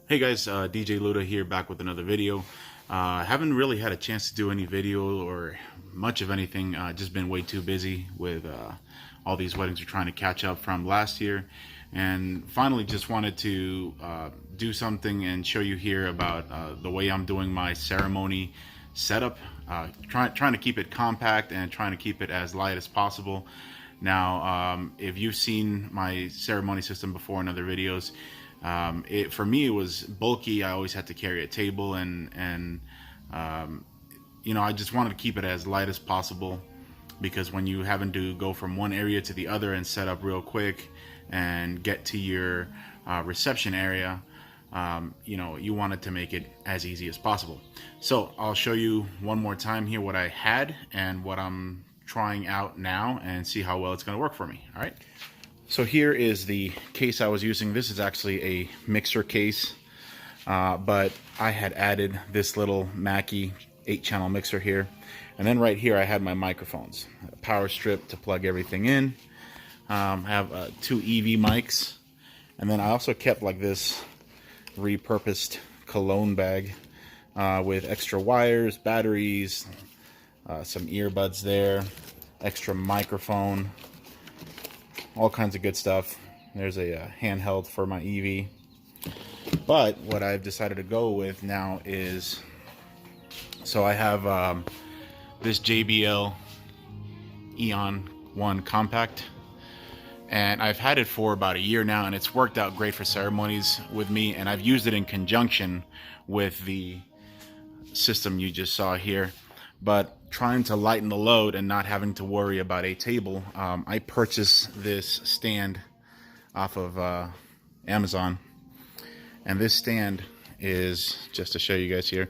Hey guys, DJ Luda here, back with another video. Haven't really had a chance to do any video or much of anything. Just been way too busy with all these weddings we're trying to catch up from last year, and finally just wanted to do something and show you here about the way I'm doing my ceremony setup. Trying to keep it compact and trying to keep it as light as possible. Now, if you've seen my ceremony system before in other videos, for me it was bulky. I always had to carry a table, and I just wanted to keep it as light as possible, because when you having to go from one area to the other and set up real quick and get to your reception area, you wanted to make it as easy as possible. So I'll show you one more time here what I had and what I'm trying out now, and see how well it's going to work for me. All right. So here is the case I was using. This is actually a mixer case, but I had added this little Mackie 8-channel mixer here. And then right here I had my microphones, a power strip to plug everything in. I have 2 EV mics. And then I also kept like this repurposed cologne bag with extra wires, batteries, some earbuds there, extra microphone, all kinds of good stuff. There's a handheld for my EV. But what I've decided to go with now is, so I have this Jbl Eon One Compact, and I've had it for about a year now, and it's worked out great for ceremonies with me, and I've used it in conjunction with the system you just saw here. But trying to lighten the load and not having to worry about a table, I purchased this stand off of Amazon. And this stand is, just to show you guys here,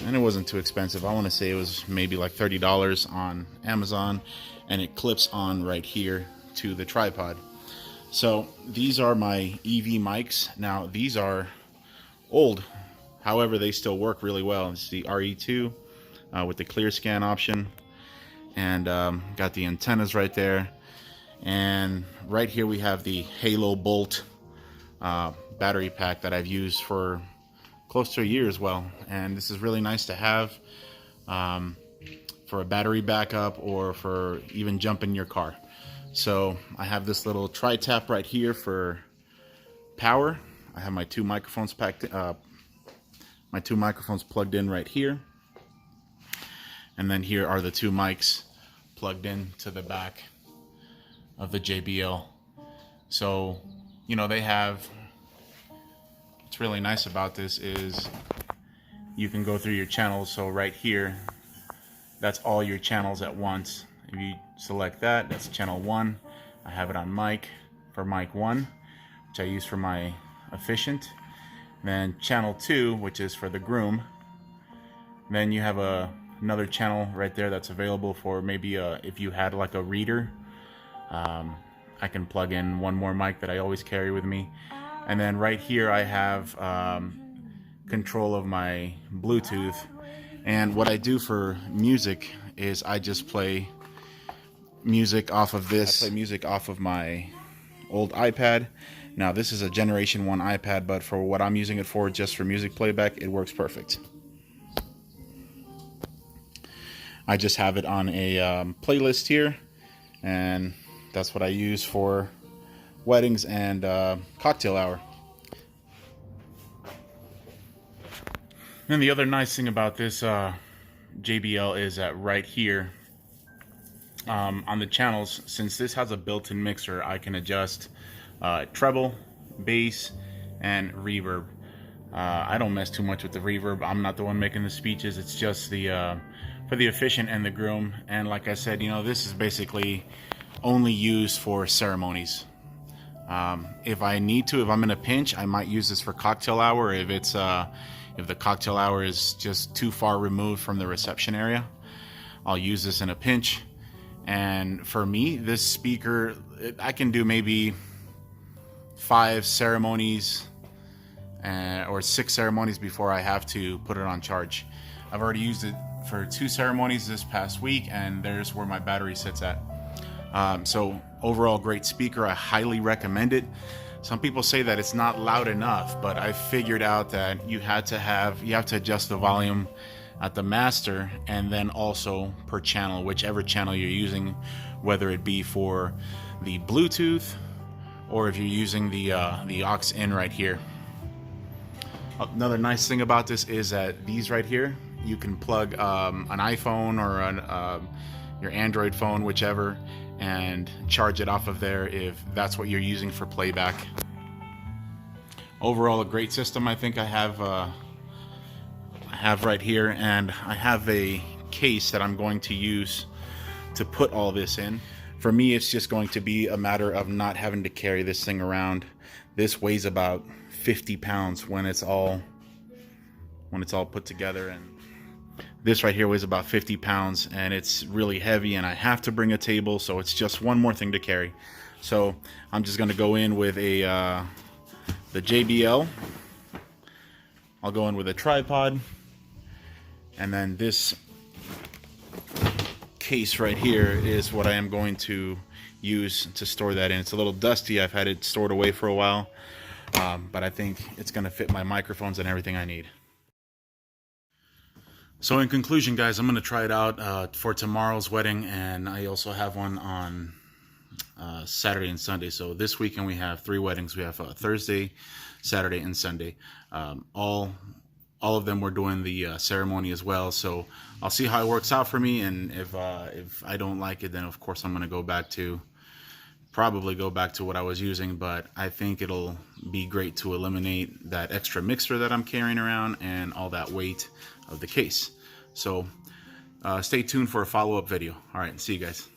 and it wasn't too expensive. I want to say it was maybe like $30 on Amazon, and it clips on right here to the tripod. So these are my EV mics. Now these are old, however they still work really well. It's the Re2 with the clear scan option, and got the antennas right there. And right here we have the Halo Bolt battery pack that I've used for close to a year as well. And this is really nice to have for a battery backup, or for even jumping your car. So I have this little tri-tap right here for power. I have my 2 microphones my 2 microphones plugged in right here, and then here are the 2 mics plugged in to the back of the JBL. So they have, what's really nice about this is you can go through your channels. So right here, that's all your channels at once. If you select that, that's channel 1. I have it on mic for mic 1, which I use for my efficient. Then channel 2, which is for the groom. Then you have another channel right there that's available for maybe if you had like a reader. I can plug in one more mic that I always carry with me. And then right here I have control of my Bluetooth. And what I do for music is I just play music off of this. I play music off of my old iPad. Now this is a Generation 1 iPad, but for what I'm using it for, just for music playback, it works perfect. I just have it on a playlist here, and that's what I use for weddings and cocktail hour. And the other nice thing about this JBL is that right here on the channels, since this has a built-in mixer, I can adjust treble, bass, and reverb. I don't mess too much with the reverb. I'm not the one making the speeches. It's just the for the officiant and the groom. And like I said, this is basically only used for ceremonies. If I need to, if I'm in a pinch, I might use this for cocktail hour. If it's if the cocktail hour is just too far removed from the reception area, I'll use this in a pinch. And for me, this speaker, I can do maybe 5 ceremonies or 6 ceremonies before I have to put it on charge. I've already used it for 2 ceremonies this past week, and there's where my battery sits at. So overall, great speaker. I highly recommend it. Some people say that it's not loud enough, but I figured out that you have to adjust the volume at the master and then also per channel, whichever channel you're using, whether it be for the Bluetooth or if you're using the aux in right here. Another nice thing about this is that these right here, you can plug an iPhone or your Android phone, whichever, and charge it off of there if that's what you're using for playback. Overall, a great system. I think I have right here, and I have a case that I'm going to use to put all this in. For me, it's just going to be a matter of not having to carry this thing around. This weighs about 50 pounds when it's all put together, and this right here weighs about 50 pounds, and it's really heavy, and I have to bring a table, so it's just one more thing to carry. So I'm just gonna go in with the JBL. I'll go in with a tripod, and then this case right here is what I am going to use to store that in. It's a little dusty. I've had it stored away for a while, but I think it's gonna fit my microphones and everything I need. So in conclusion, guys, I'm going to try it out for tomorrow's wedding, and I also have one on Saturday and Sunday. So this weekend we have 3 weddings. We have Thursday, Saturday, and Sunday. All of them we're doing the ceremony as well. So I'll see how it works out for me, and if I don't like it, then of course I'm going to probably go back to what I was using. But I think it'll be great to eliminate that extra mixer that I'm carrying around and all that weight of the case. So stay tuned for a follow-up video. All right, see you guys.